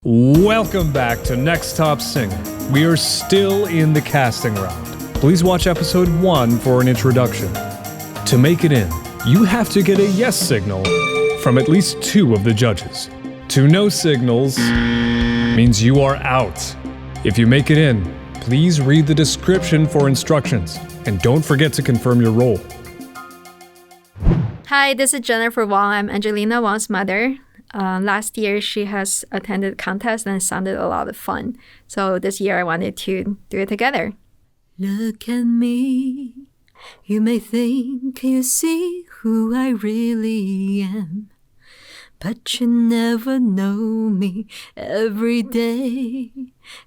Welcome back to Next Top Singer. We are still in the casting round. Please watch episode 1 for an introduction. To make it in, you have to get a yes signal from at least 2 of the judges. 2 no signals means you are out. If you make it in, please read the description for instructions, and don't forget to confirm your role. Hi, this is Jennifer Wang. I'm Angelina Wang's mother. Last year, she has attended contest and it sounded a lot of fun. So this year, I wanted to do it together. Look at me. You may think you see who I really am, but you never know me every day.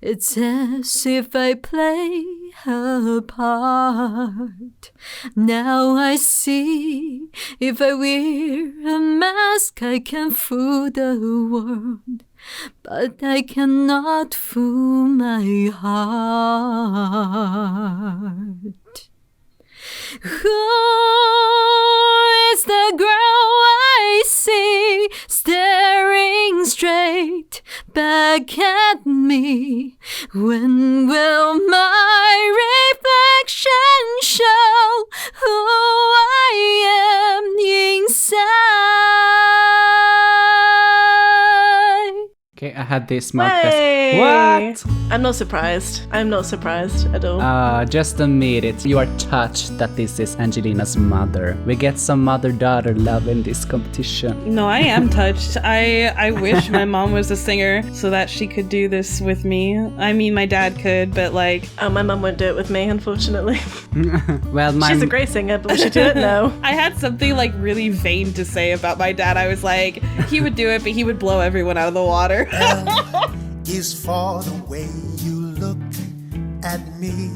It's as if I play a part. Now I see, if I wear a mask, I can fool the world, but I cannot fool my heart. Who is the girl I see staring straight back at me? When will my reflection show who I am inside? Okay, I had this marked Hey! What? I'm not surprised. I'm not surprised at all. Just admit it. You are touched that this is Angelina's mother. We get some mother-daughter love in this competition. No, I am touched. I wish my mom was a singer so that she could do this with me. I mean, my dad could, but like... Oh, my mum won't do it with me, unfortunately. Well, She's a great singer, but will she do it? No. I had something like really vain to say about my dad. I was like, he would do it, but he would blow everyone out of the water. Is for the way you look at me.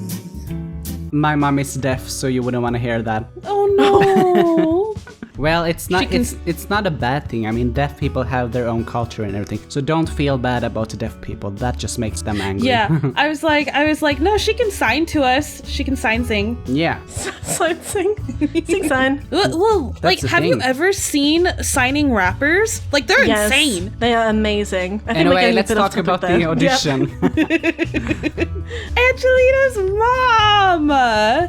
My mom is deaf, so you wouldn't want to hear that. Oh no. Well, it's not it's not a bad thing. I mean, deaf people have their own culture and everything. So don't feel bad about the deaf people. That just makes them angry. Yeah. I was like, no, she can sign to us. She can sing. Yeah. Sing. Sing sign. Well, like, have you ever seen signing rappers? Like, they're insane. They are amazing. I think Anyway, let's talk about the audition. Yep. Angelina's mom!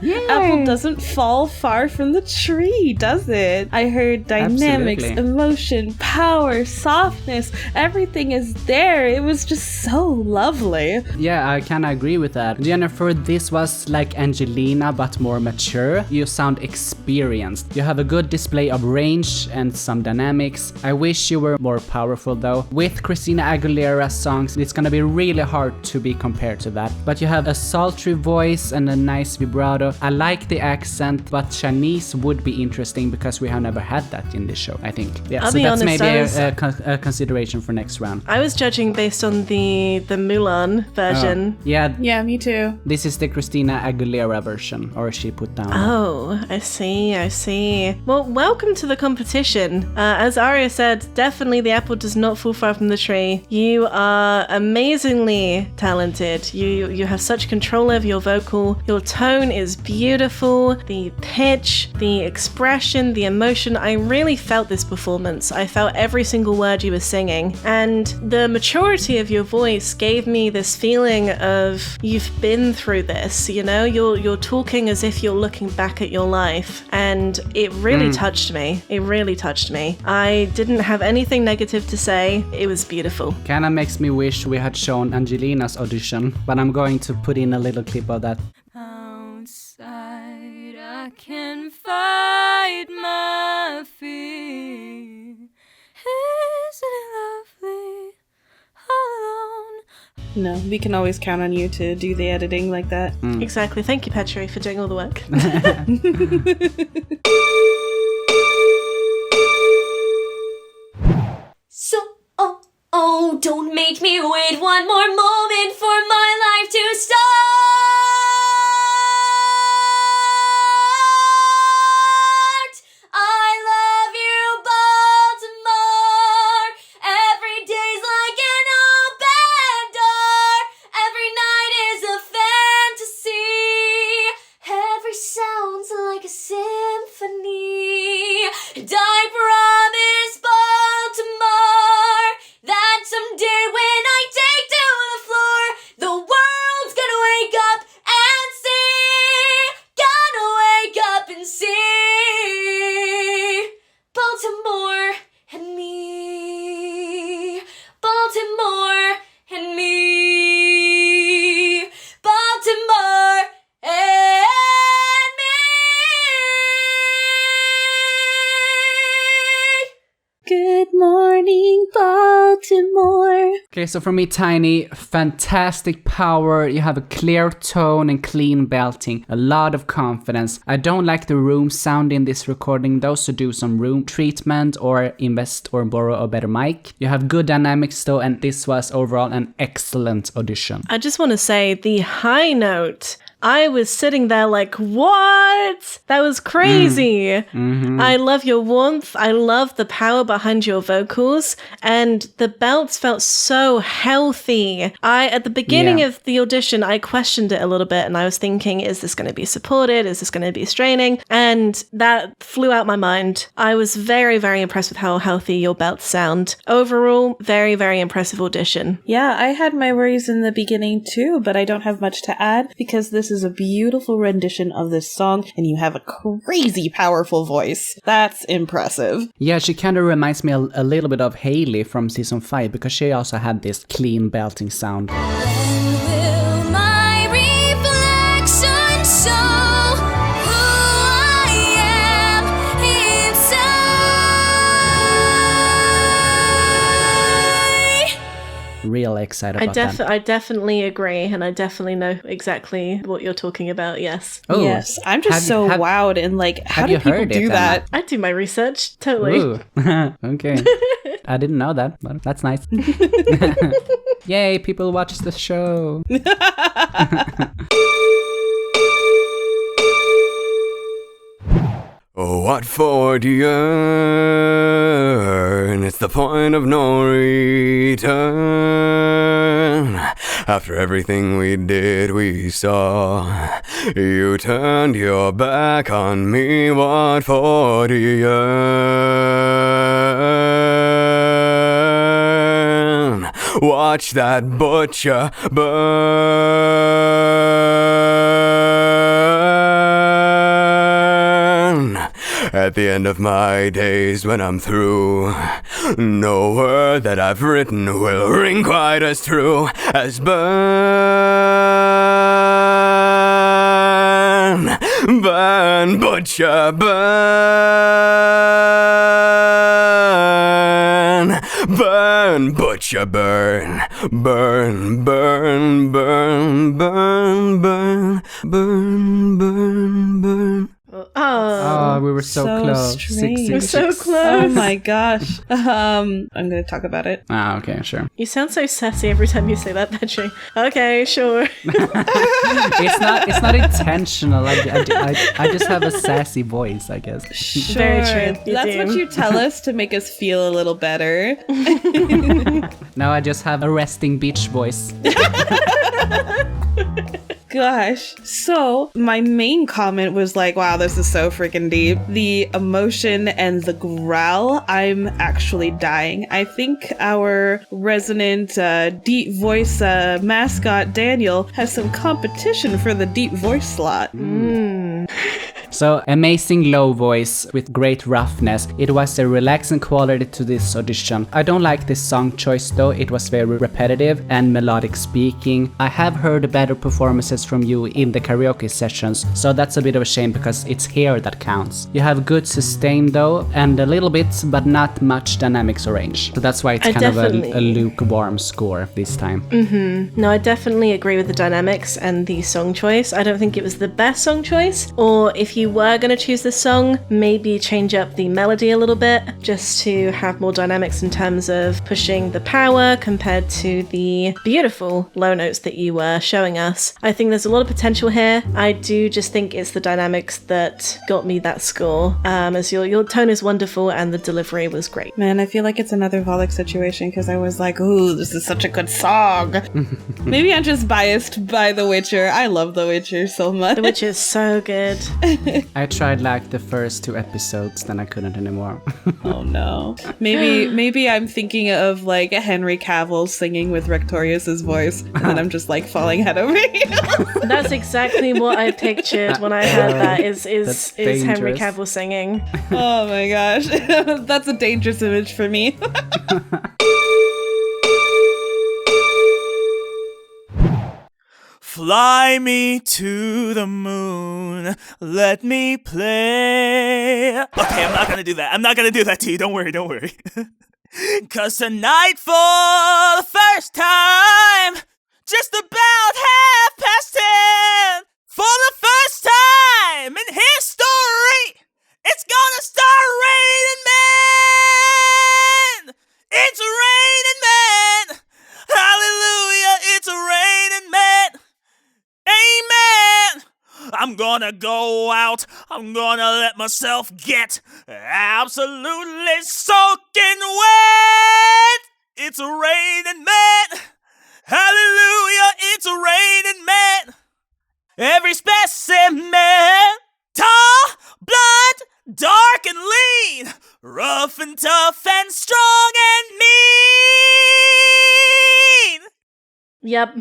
Yay. Apple doesn't fall far from the tree, does it? I heard dynamics, Absolutely. emotion, power, softness, everything is there. It was just so lovely. Yeah, I kind of agree with that. Jennifer, this was like Angelina, but more mature. You sound experienced. You have a good display of range and some dynamics. I wish you were more powerful though. With Christina Aguilera's songs, it's gonna be really hard to be compared to that. But you have a sultry voice and a nice vibrato. I like the accent, but Chinese would be interesting because we have never had that in this show, I think. Yeah, I'll so be that's honest, maybe I a consideration for next round. I was judging based on the Mulan version. Yeah, Yeah, me too. this is the Christina Aguilera version, or she put down. Oh, I see. Well, welcome to the competition. As Aria said, definitely the apple does not fall far from the tree. You are amazingly talented. You have such control over your vocal. Your tone is beautiful. The pitch, the expression, the emotion. I really felt this performance. I felt every single word you were singing. And the maturity of your voice gave me this feeling of you've been through this, you know? You're talking as if you're looking back at your life. And it really touched me. It really touched me. I didn't have anything negative to say. It was beautiful. Kinda makes me wish we had shown Angelina's audition, but I'm going to put in a little clip of that. Outside, I can fight my fear. Isn't it lovely alone? No, we can always count on you to do the editing like that. Exactly. Thank you, Petri, for doing all the work. So, don't make me wait one more moment for my life to start. I love you, Baltimore. Every day's like an open door. Every night is a fantasy. Every sound's like a symphony. And I promise, Baltimore, that someday when I Okay, so for me, Tiny, fantastic power. You have a clear tone and clean belting. A lot of confidence. I don't like the room sound in this recording though, so do some room treatment or invest or borrow a better mic. You have good dynamics though, and this was overall an excellent audition. I just want to say the high note. I was sitting there like, what? That was crazy. I love your warmth. I love the power behind your vocals. And the belts felt so healthy. At the beginning of the audition, I questioned it a little bit. And I was thinking, is this going to be supported? Is this going to be straining? And that flew out my mind. I was very, very impressed with how healthy your belts sound. Overall, very, very impressive audition. Yeah, I had my worries in the beginning too, but I don't have much to add because this is a beautiful rendition of this song and you have a crazy powerful voice. That's impressive. Yeah, she kind of reminds me a little bit of Hailey from season 5 because she also had this clean belting sound. Will my reflection show who I am inside? Really excited about that. I definitely agree, and I definitely know exactly what you're talking about, yes. Oh, yes, I'm just wowed and like, how do people do that? I do my research, totally. Ooh. Okay. I didn't know that, but that's nice. Yay, people watch the show. What for do you earn? It's the point of no return. After everything we did, we saw. You turned your back on me. What for do you earn? Watch that butcher burn. At the end of my days when I'm through, no word that I've written will ring quite as true as burn. Burn, butcher, burn. Burn, butcher, burn. Burn, burn, burn, burn, burn, burn, burn, burn. Oh, we were so close. Strange. We're so close. Oh my gosh. I'm gonna talk about it. Ah, okay, sure. You sound so sassy every time you say that, Petri. Okay, sure. It's not intentional. I just have a sassy voice, I guess. Sure. Very true. That's what you tell us to make us feel a little better. Now I just have a resting bitch voice. Gosh. So my main comment was like, wow, this is so freaking deep. The emotion and the growl, I'm actually dying. I think our resonant deep voice mascot, Daniel, has some competition for the deep voice slot. So, amazing low voice with great roughness. It was a relaxing quality to this audition. I don't like this song choice though, it was very repetitive and melodic speaking. I have heard better performances from you in the karaoke sessions, so that's a bit of a shame because it's here that counts. You have good sustain though, and a little bit, but not much dynamics or range. So that's why it's kind of a lukewarm score this time. No, I definitely agree with the dynamics and the song choice. I don't think it was the best song choice, or if you were going to choose this song, maybe change up the melody a little bit just to have more dynamics in terms of pushing the power compared to the beautiful low notes that you were showing us. I think there's a lot of potential here. I do just think it's the dynamics that got me that score, as your tone is wonderful and the delivery was great. Man, I feel like it's another Volek situation because I was like, ooh, this is such a good song. Maybe I'm just biased by The Witcher. I love The Witcher so much. The Witcher is so good. I tried like the first 2 episodes, then I couldn't anymore. Oh no. Maybe I'm thinking of like Henry Cavill singing with Rectorious's voice, and then I'm just like falling head over heels. That's exactly what I pictured when I heard that is Henry dangerous. Cavill singing. Oh my gosh. That's a dangerous image for me. Fly me to the moon, let me play. Okay, I'm not gonna do that. I'm not gonna do that to you. Don't worry. 'Cause tonight for the first time, just about 10:30, for the first time in history, it's gonna start raining men! It's raining men! Hallelujah, it's raining men! Amen! I'm gonna go out, I'm gonna let myself get absolutely soaking wet! It's raining men! Hallelujah, it's raining men! Every specimen, tall, blonde, dark and lean, rough and tough and strong and mean! Yep.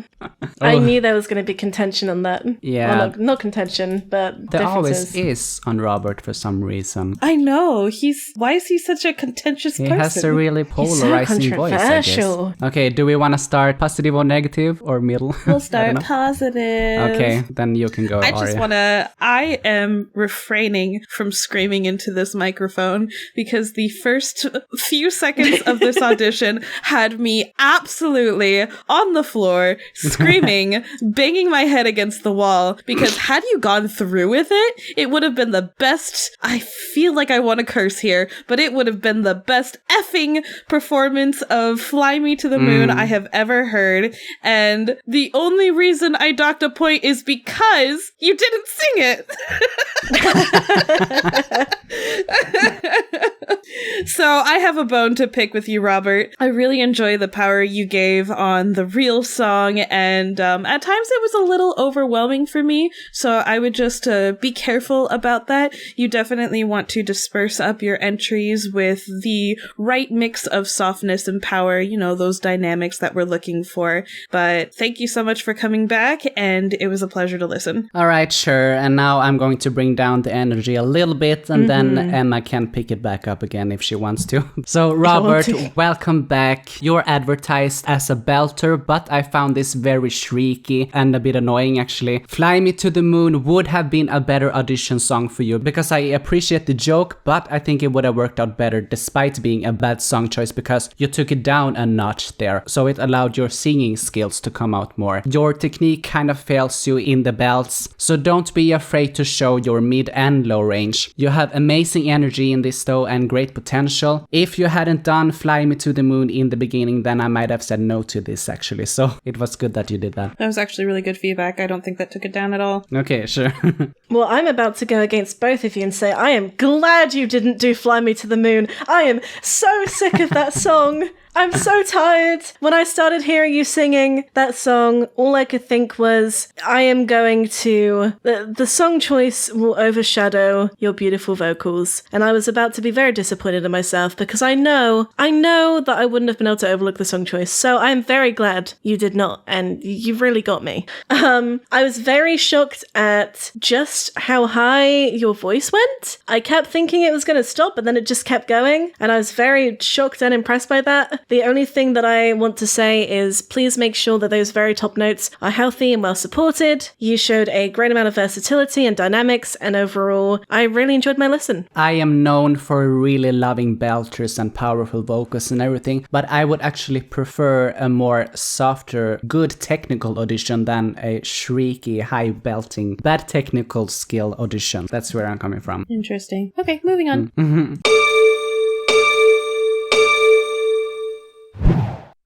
I knew there was going to be contention on that. Yeah. Well, not contention, but There differences. always is on Robert for some reason. I know. Why is he such a contentious He person? has a really polarizing voice, I guess. controversial. Okay, do we want to start positive or negative or middle? We'll I start don't know. positive. Okay, then you can go, I am refraining from screaming into this microphone because the first few seconds of this audition had me absolutely on the floor, screaming, banging my head against the wall, because had you gone through with it, it would have been the best. I feel like I want to curse here, but it would have been the best effing performance of Fly Me to the Moon I have ever heard. And the only reason I docked a point is because you didn't sing it. So I have a bone to pick with you, Robert. I really enjoy the power you gave on the real song, and at times it was a little overwhelming for me, so I would just be careful about that. You definitely want to disperse up your entries with the right mix of softness and power, you know, those dynamics that we're looking for. But thank you so much for coming back, and it was a pleasure to listen. All right, sure. And now I'm going to bring down the energy a little bit, and then Emma can pick it back up again if she wants to. So, Robert, welcome back. You're advertised as a belter, but I found this very shrieky and a bit annoying, actually. Fly Me to the Moon would have been a better audition song for you, because I appreciate the joke, but I think it would have worked out better despite being a bad song choice, because you took it down a notch there, so it allowed your singing skills to come out more. Your technique kind of fails you in the belts, so don't be afraid to show your mid and low range. You have amazing energy in this though, and great potential. If you hadn't done Fly Me to the Moon in the beginning, then I might have said no to this, actually, so it was good that you did that. That was actually really good feedback. I don't think that took it down at all. Okay, sure. Well, I'm about to go against both of you and say I am glad you didn't do Fly Me to the Moon. I am so sick of that song. I'm so tired. When I started hearing you singing that song, all I could think was, I am going to... The song choice will overshadow your beautiful vocals. And I was about to be very disappointed in myself, because I know that I wouldn't have been able to overlook the song choice. So I'm very glad you did not, and you really got me. I was very shocked at just how high your voice went. I kept thinking it was going to stop, but then it just kept going. And I was very shocked and impressed by that. The only thing that I want to say is please make sure that those very top notes are healthy and well supported. You showed a great amount of versatility and dynamics, and overall, I really enjoyed my listen. I am known for really loving belters and powerful vocals and everything, but I would actually prefer a more softer, good technical audition than a shrieky, high belting, bad technical skill audition. That's where I'm coming from. Interesting. Okay, moving on.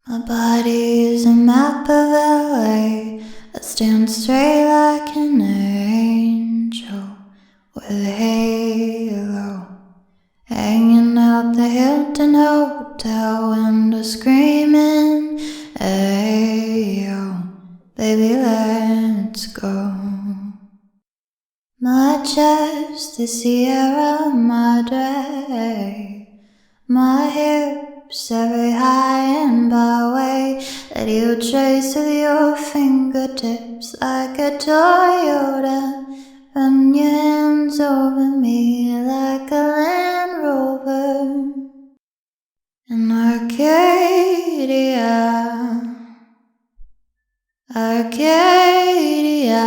My body is a map of LA that stands straight like an angel with a halo hanging out the Hilton Hotel window screaming, "Ayo, baby, let's go." My chest is Sierra Madre, my hips every high and by way that you trace with your fingertips like a Toyota. Run your hands over me like a Land Rover. In Arcadia, Arcadia.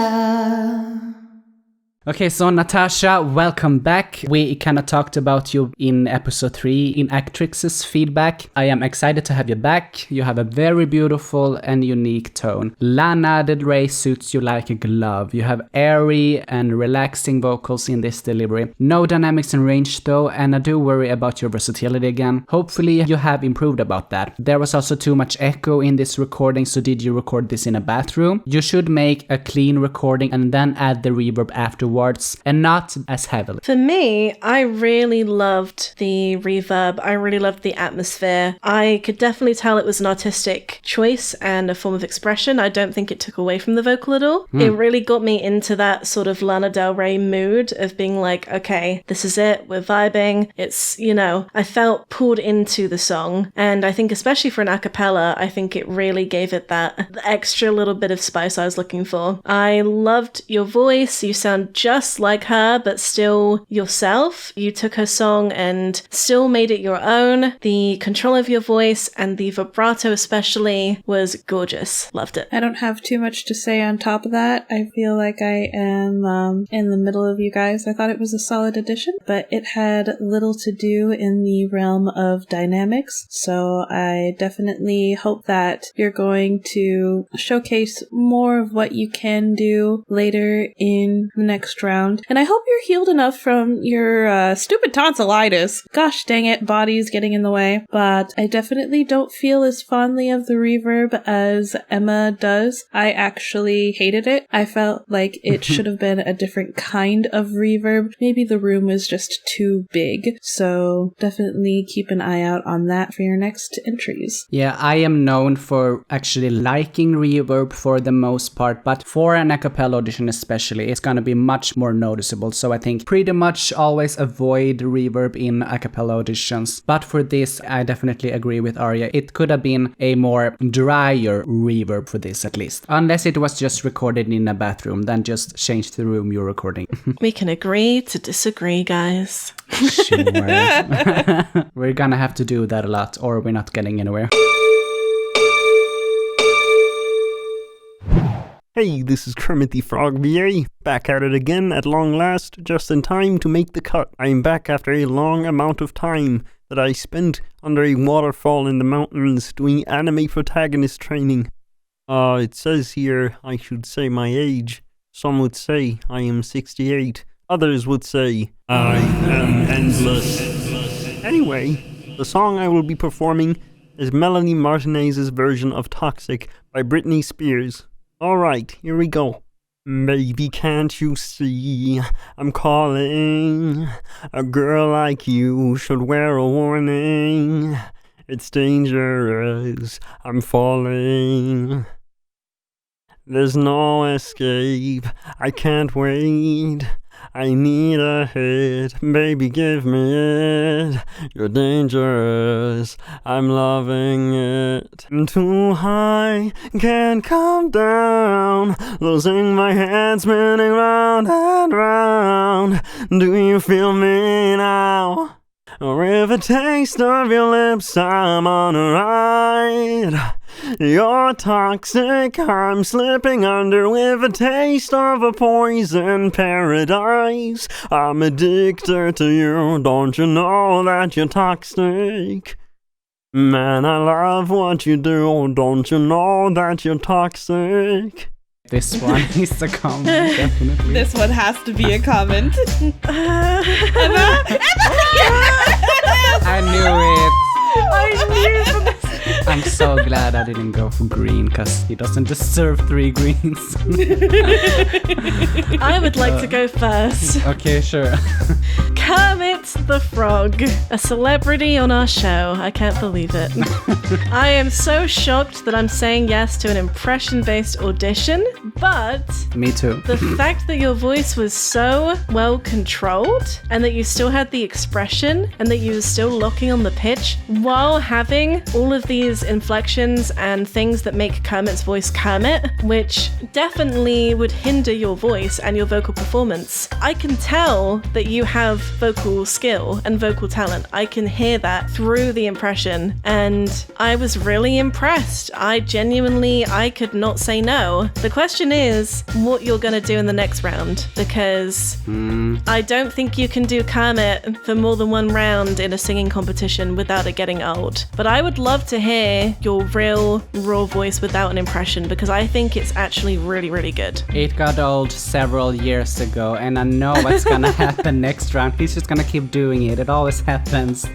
Okay, so Natasha, welcome back. We kind of talked about you in episode 3 in Actrix's feedback. I am excited to have you back. You have a very beautiful and unique tone. Lana Del Rey suits you like a glove. You have airy and relaxing vocals in this delivery. No dynamics and range though, and I do worry about your versatility again. Hopefully you have improved about that. There was also too much echo in this recording, so did you record this in a bathroom? You should make a clean recording and then add the reverb afterwards, and not as heavily. For me, I really loved the reverb. I really loved the atmosphere. I could definitely tell it was an artistic choice and a form of expression. I don't think it took away from the vocal at all. It really got me into that sort of Lana Del Rey mood of being like, okay, this is it, we're vibing. It's, you know, I felt pulled into the song, and I think especially for an a cappella, I think it really gave it that extra little bit of spice I was looking for. I loved your voice. You sound just like her, but still yourself. You took her song and still made it your own. The control of your voice and the vibrato especially was gorgeous. Loved it. I don't have too much to say on top of that. I feel like I am in the middle of you guys. I thought it was a solid addition, but it had little to do in the realm of dynamics. So I definitely hope that you're going to showcase more of what you can do later in the next round. And I hope you're healed enough from your stupid tonsillitis. Gosh dang it, body's getting in the way. But I definitely don't feel as fondly of the reverb as Emma does. I actually hated it. I felt like it should have been a different kind of reverb. Maybe the room was just too big. So definitely keep an eye out on that for your next entries. Yeah, I am known for actually liking reverb for the most part, but for an a cappella audition especially, it's gonna be much more noticeable. So I think pretty much always avoid reverb in a cappella auditions. But for this, I definitely agree with Arya. It could have been a more drier reverb for this at least. Unless it was just recorded in a bathroom, then just change the room you're recording. We can agree to disagree, guys. Sure. We're gonna have to do that a lot, or we're not getting anywhere. Hey, this is Kermit the Frog VA, back at it again at long last, just in time to make the cut. I am back after a long amount of time that I spent under a waterfall in the mountains doing anime protagonist training. It says here I should say my age. Some would say I am 68. Others would say I am endless. Anyway, the song I will be performing is Melanie Martinez's version of Toxic by Britney Spears. Alright, here we go. Baby, can't you see I'm calling? A girl like you should wear a warning. It's dangerous, I'm falling. There's no escape, I can't wait. I need a hit, baby, give me it. You're dangerous, I'm loving it. I'm too high, can't come down. Losing my head, spinning round and round. Do you feel me now? Or if a taste of your lips, I'm on a ride. You're toxic, I'm slipping under with a taste of a poison paradise. I'm addicted to you, don't you know that you're toxic? Man, I love what you do, don't you know that you're toxic? This one is a comment, definitely. This one has to be a comment. I knew it. I'm so glad I didn't go for green, because he doesn't deserve 3 greens. I would like to go first. Okay, sure. Kermit the Frog, a celebrity on our show. I can't believe it. I am so shocked that I'm saying yes to an impression-based audition, but... Me too. The fact that your voice was so well controlled, and that you still had the expression, and that you were still locking on the pitch, while having all of these inflections and things that make Kermit's voice Kermit, which definitely would hinder your voice and your vocal performance. I can tell that you have vocal skill and vocal talent. I can hear that through the impression, and I was really impressed. I could not say no. The question is what you're going to do in the next round, because I don't think you can do Kermit for more than one round in a singing competition without it getting old. But I would love to hear your real raw voice without an impression, because I think it's actually really, really good. It got old several years ago, and I know what's gonna happen next round. He's just gonna keep doing it. It always happens.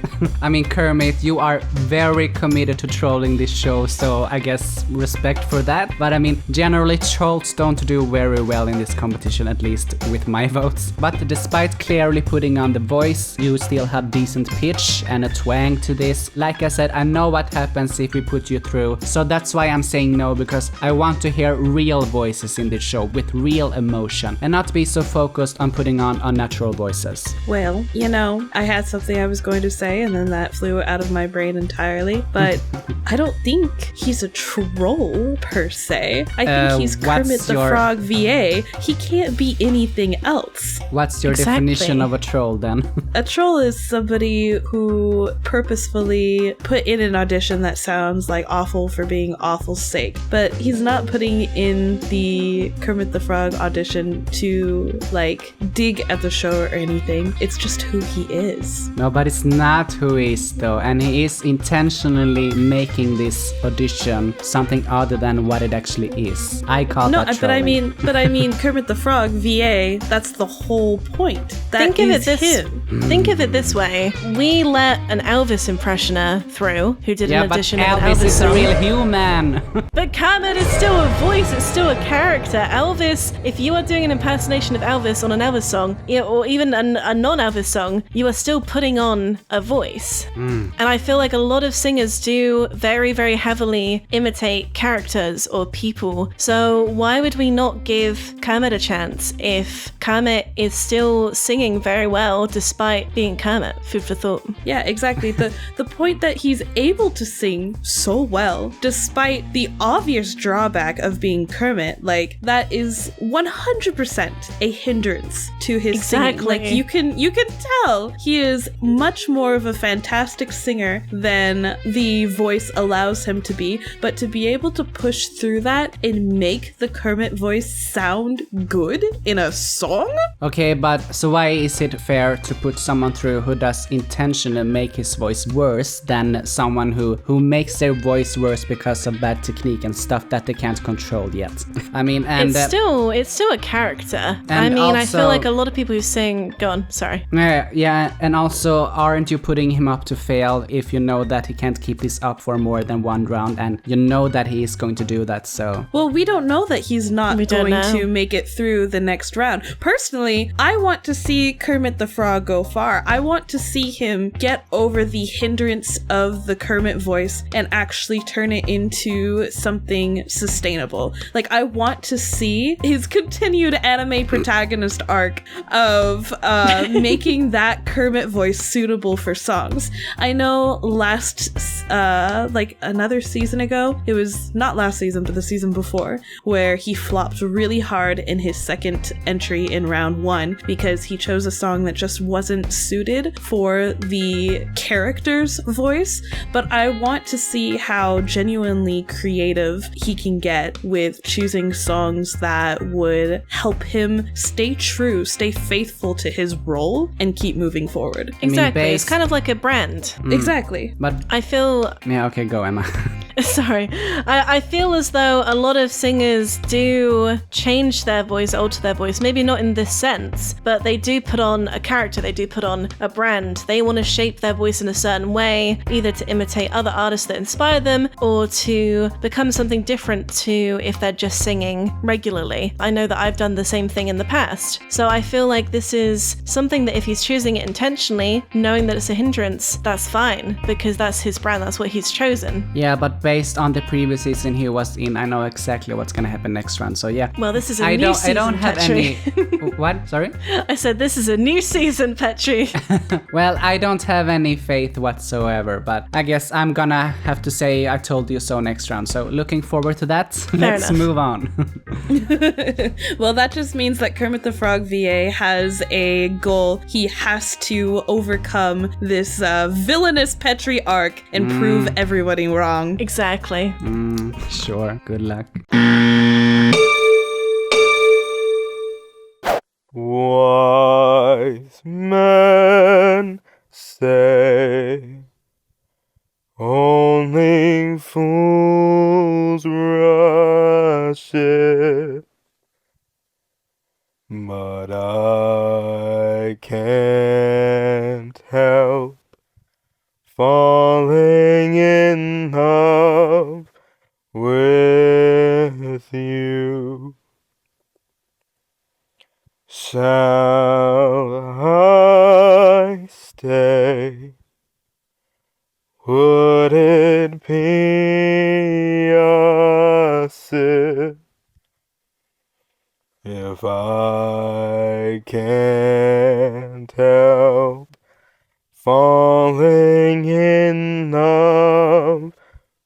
I mean, Kermit, you are very committed to trolling this show, so I guess respect for that. But I mean, generally trolls don't do very well in this competition, at least with my votes. But despite clearly putting on the voice, you still have decent pitch and a twang to this. Like I said, I know what happens if we put you through, so that's why I'm saying no, because I want to hear real voices in this show with real emotion and not be so focused on putting on unnatural voices. Well, you know, I had something I was going to say and then that flew out of my brain entirely, but I don't think he's a troll per se. I think he's Kermit the Frog VA. He can't be anything else. What's your definition of a troll then? A troll is somebody who purposefully put in an audition that sounds like awful for being awful's sake, but he's not putting in the Kermit the Frog audition to like dig at the show or anything. It's just who he is. No, but it's not who he is though, and he is intentionally making this audition something other than what it actually is. I call that trolling. but I mean Kermit the Frog VA, that's the whole point. Think of it this way. We let an Elvis impressioner through who did an audition of an Elvis Elvis is song. a real human. But Kermit is still a voice, it's still a character. Elvis, if you are doing an impersonation of Elvis on an Elvis song, or even a non-Elvis song, you are still putting on a voice. And I feel like a lot of singers do very, very heavily imitate characters or people. So why would we not give Kermit a chance if Kermit is still singing very well despite being Kermit? Food for thought. Yeah, exactly. The point that he's able to sing so well despite the obvious drawback of being Kermit, like that is 100% a hindrance to his singing. Like you can tell he is much more of a fantastic singer than the voice allows him to be, but to be able to push through that and make the Kermit voice sound good in a song? Okay, but so why is it fair to put someone through who does intentionally make his voice worse than someone who makes their voice worse because of bad technique and stuff that they can't control yet? I mean, and it's still a character. I mean, also, I feel like a lot of people who sing. Go on, sorry. Yeah, and also, aren't you putting him up to fail if you know that he can't keep this up for more than one round, and you know that he is going to do that? So well, we don't know that he's not going to make it through the next round. Personally, I want to see Kermit the Frog go far. I want to see him get over the hindrance of the Kermit voice and actually turn it into something sustainable. Like, I want to see his continued anime protagonist arc of making that Kermit voice suitable for songs. I know another season ago, it was not last season, but the season before, where he flopped really hard in his second entry in round 1 because he chose a song that just wasn't suited for the character's voice. But I want to see how genuinely creative he can get with choosing songs that would help him stay true, stay faithful to his role, and keep moving forward. Exactly. It's kind of like a brand. Exactly. But I feel... Yeah, okay, go, Emma. Sorry. I feel as though a lot of singers do change their voice, alter their voice. Maybe not in this sense, but they do put on a character. They do put on a brand. They want to shape their voice in a certain way, either to imitate other artists that inspire them or to become something different to if they're just singing regularly. I know that I've done the same thing in the past. So I feel like this is something that if he's choosing it intentionally, knowing that it's a hindrance, that's fine because that's his brand. That's what he's chosen. Yeah, but based on the previous season he was in, I know exactly what's gonna happen next round. So yeah. Well, this is a new season, I don't have Petri. any... What? Sorry? I said this is a new season, Petri. Well, I don't have any faith whatsoever, but I guess I'm gonna have to say I told you so next round. So looking forward to that. Let's move on. Well, that just means that Kermit the Frog VA has a goal. He has to overcome this villainous Petri arc and prove everybody wrong. Exactly. Sure. Good luck. Wise men say only fools rush it, but I can't help falling in love with you. Shall I stay? Would it be a sin if I can't help falling in love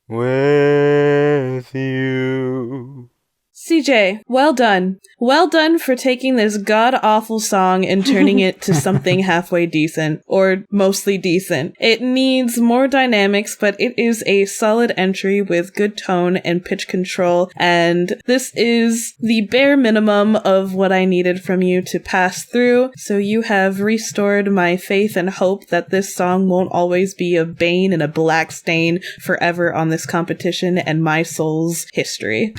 with you? CJ, well done. Well done for taking this god-awful song and turning it to something halfway decent, or mostly decent. It needs more dynamics, but it is a solid entry with good tone and pitch control, and this is the bare minimum of what I needed from you to pass through, so you have restored my faith and hope that this song won't always be a bane and a black stain forever on this competition and my soul's history.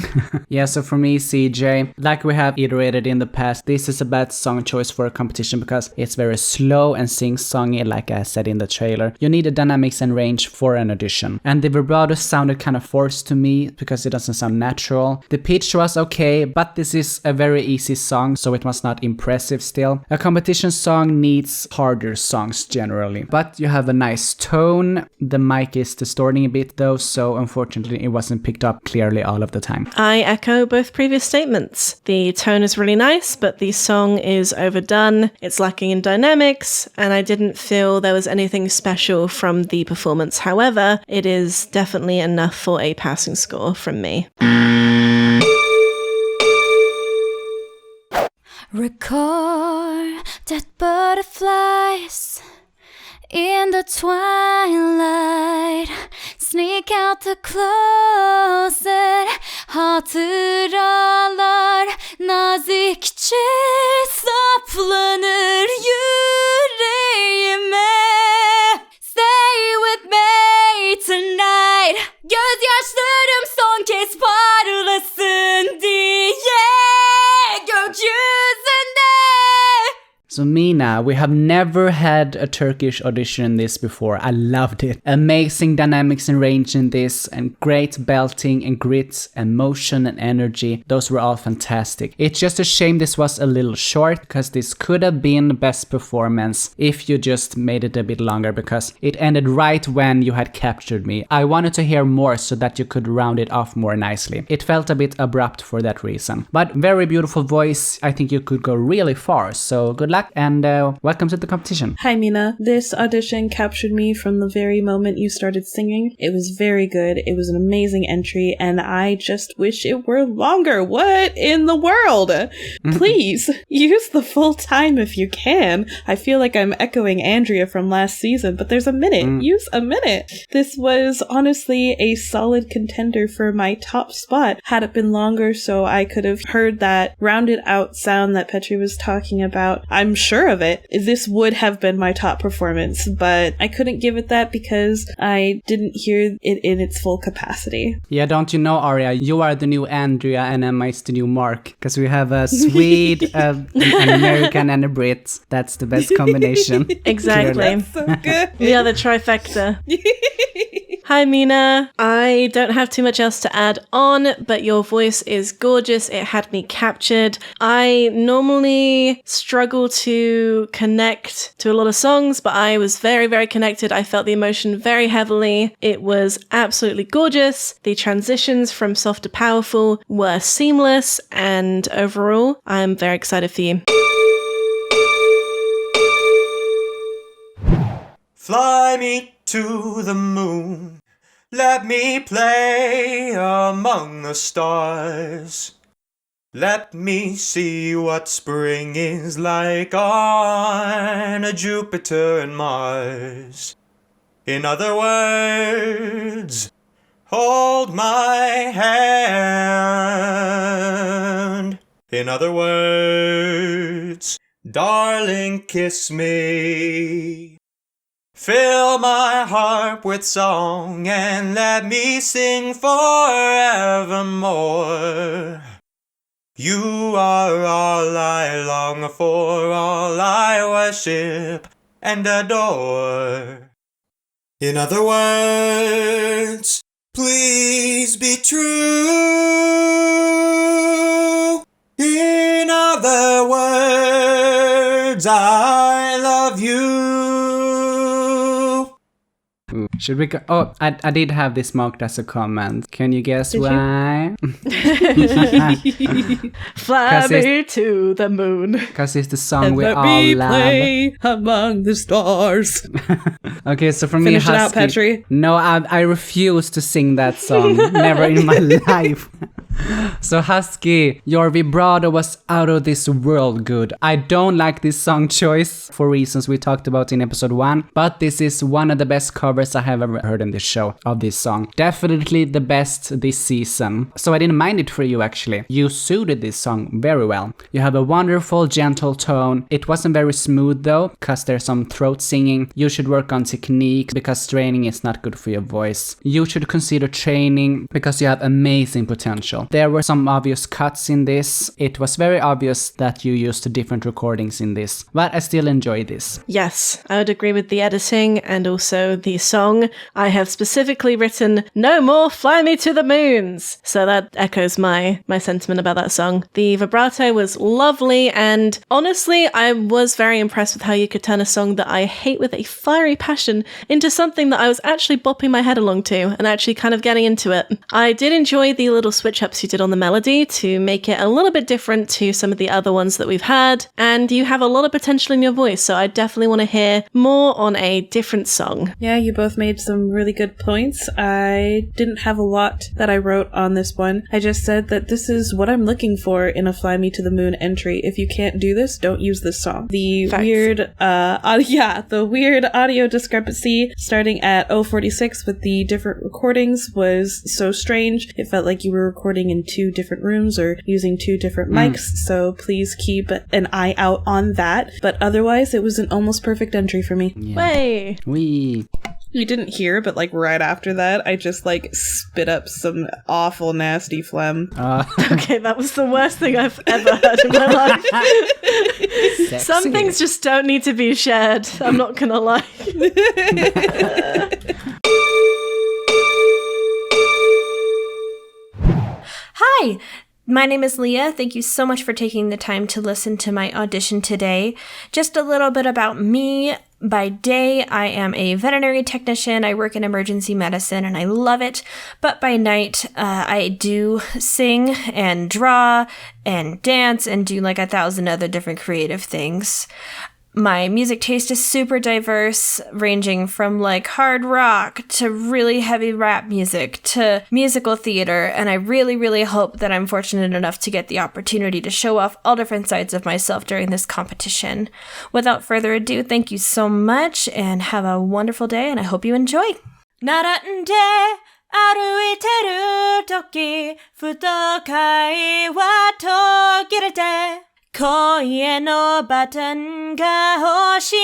Yeah, so for me, CJ, like we have iterated in the past, this is a bad song choice for a competition because it's very slow and sing-songy, like I said in the trailer. You need a dynamics and range for an audition. And the vibrato sounded kind of forced to me because it doesn't sound natural. The pitch was okay, but this is a very easy song, so it was not impressive still. A competition song needs harder songs generally. But you have a nice tone. The mic is distorting a bit though, so unfortunately it wasn't picked up clearly all of the time. I echo both previous statements. The tone is really nice, but the song is overdone. It's lacking in dynamics, and I didn't feel there was anything special from the performance. However, it is definitely enough for a passing score from me. Record dead butterflies in the twilight. Sneak out the closet. Hatıralar nazikçe saplanır yüreğime. Stay with me tonight. Gözyaşlarım son kez parlasın diye gökyüzünde. So Mina, we have never had a Turkish audition in this before. I loved it. Amazing dynamics and range in this, and great belting and grit and motion and energy. Those were all fantastic. It's just a shame this was a little short, because this could have been the best performance if you just made it a bit longer, because it ended right when you had captured me. I wanted to hear more so that you could round it off more nicely. It felt a bit abrupt for that reason. But very beautiful voice. I think you could go really far, so good luck. And welcome to the competition. Hi Mina. This audition captured me from the very moment you started singing. It was very good. It was an amazing entry, and I just wish it were longer. What in the world? Please, use the full time if you can. I feel like I'm echoing Andrea from last season, but there's a minute. Use a minute. This was honestly a solid contender for my top spot had it been longer, so I could have heard that rounded out sound that Petri was talking about. I'm sure of it. This would have been my top performance, but I couldn't give it that because I didn't hear it in its full capacity. Yeah, don't you know, Aria, you are the new Andrea and Emma is the new Mark, because we have a Swede, an American and a Brit. That's the best combination. Exactly. So good. We are the trifecta. Hi, Mina. I don't have too much else to add on, but your voice is gorgeous. It had me captured. I normally struggle to connect to a lot of songs, but I was very, very connected. I felt the emotion very heavily. It was absolutely gorgeous. The transitions from soft to powerful were seamless, and overall, I'm very excited for you. Fly me to the moon. Let me play among the stars. Let me see what spring is like on Jupiter and Mars. In other words, hold my hand. In other words, darling, kiss me. Fill my heart with song and let me sing forevermore. You are all I long for, all I worship and adore. In other words, please be true. In other words, I love you. Should we go? Oh, I did have this marked as a comment. Can you guess why? Fly me to the moon. Because it's the song And we let all me love. play among the stars. Okay, so for Finish me, it out, Husky. Petri. No, I refuse to sing that song. Never in my life. So Husky, your vibrato was out of this world good. I don't like this song choice for reasons we talked about in episode 1, but this is one of the best covers I have ever heard in this show of this song. Definitely the best this season. So I didn't mind it for you actually. You suited this song very well. You have a wonderful, gentle tone. It wasn't very smooth though, because there's some throat singing. You should work on technique because straining is not good for your voice. You should consider training because you have amazing potential. There were some obvious cuts in this. It was very obvious that you used different recordings in this, but I still enjoy this. Yes, I would agree with the editing and also the song. I have specifically written, no more Fly Me to the Moons. So that echoes my sentiment about that song. The vibrato was lovely, and honestly, I was very impressed with how you could turn a song that I hate with a fiery passion into something that I was actually bopping my head along to and actually kind of getting into it. I did enjoy the little switch ups you did on the melody to make it a little bit different to some of the other ones that we've had, and you have a lot of potential in your voice, so I definitely want to hear more on a different song. Yeah, you both made some really good points. I didn't have a lot that I wrote on this one. I just said that this is what I'm looking for in a Fly Me to the Moon entry. If you can't do this, don't use this song. The weird audio discrepancy starting at 046 with the different recordings was so strange. It felt like you were recording in two different rooms or using two different mics, so please keep an eye out on that. But otherwise, it was an almost perfect entry for me. Yeah. Way! Wee. You didn't hear, but like right after that, I just like spit up some awful nasty phlegm. Okay, that was the worst thing I've ever heard in my life. Some things just don't need to be shared. I'm not gonna lie. Hi, my name is Leah. Thank you so much for taking the time to listen to my audition today. Just a little bit about me. By day, I am a veterinary technician. I work in emergency medicine and I love it. But by night, I do sing and draw and dance and do like 1,000 other different creative things. My music taste is super diverse, ranging from like hard rock to really heavy rap music to musical theater, and I really, really hope that I'm fortunate enough to get the opportunity to show off all different sides of myself during this competition. Without further ado, thank you so much and have a wonderful day, and I hope you enjoy. 並んで歩いてる時ふと会話途切れて恋へのバトンが欲しい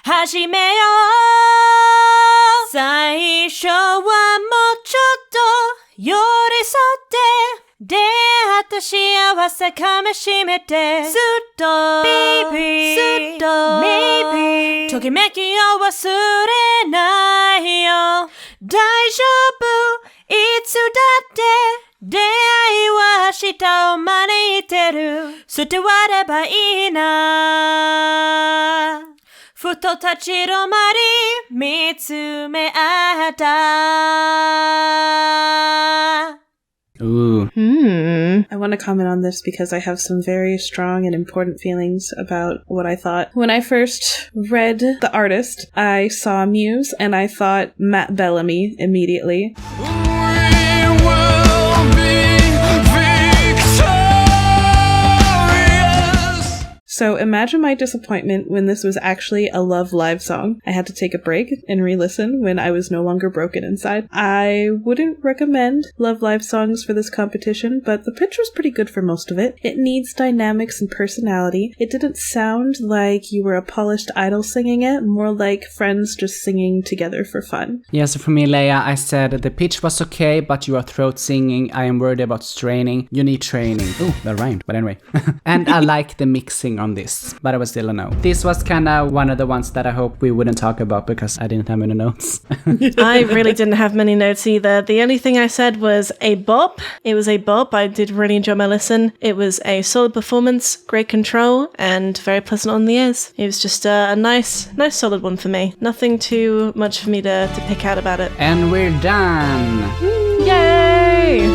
始めよう最初はもうちょっと寄り添って出会と幸せかみしめてずっと Baby ずっと Maybe ときめきを忘れないよ大丈夫いつだって出会いは下を招いてる捨て割ればいいなふと立ち止まり見つめ合った Ooh. I want to comment on this because I have some very strong and important feelings about what I thought. When I first read the artist, I saw Muse and I thought Matt Bellamy immediately. So imagine my disappointment when this was actually a Love Live song. I had to take a break and re-listen when I was no longer broken inside. I wouldn't recommend Love Live songs for this competition, but the pitch was pretty good for most of it. It needs dynamics and personality. It didn't sound like you were a polished idol singing it, more like friends just singing together for fun. Yeah, so for me, Leia, I said the pitch was okay, but you are throat singing. I am worried about straining. You need training. Oh, that rhymed, but anyway. And I like the mixing on this, but I was still a no. This was kind of one of the ones that I hope we wouldn't talk about because I didn't have any notes. I really didn't have many notes either. The only thing I said was a bop. It was a bop. I did really enjoy my listen. It was a solid performance, great control, and very pleasant on the ears. It was just a nice solid one for me. Nothing too much for me to pick out about it. And we're done. Yay!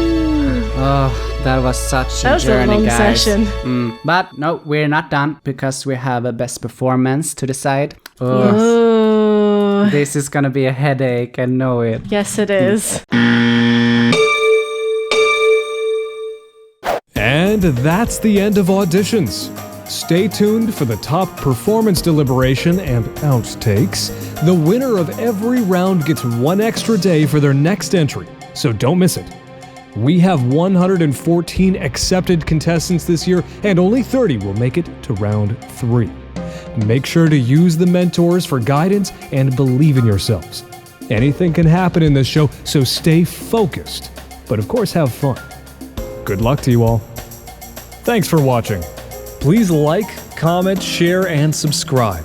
Oh, that was such a journey, a long guys. session. But no, we're not done because we have a best performance to decide. Ooh. This is gonna be a headache, I know it. Yes, it is. And that's the end of auditions. Stay tuned for the top performance deliberation and outtakes. The winner of every round gets one extra day for their next entry, so don't miss it. We have 114 accepted contestants this year, and only 30 will make it to round 3. Make sure to use the mentors for guidance and believe in yourselves. Anything can happen in this show, so stay focused, but of course have fun. Good luck to you all. Thanks for watching. Please like, comment, share, and subscribe.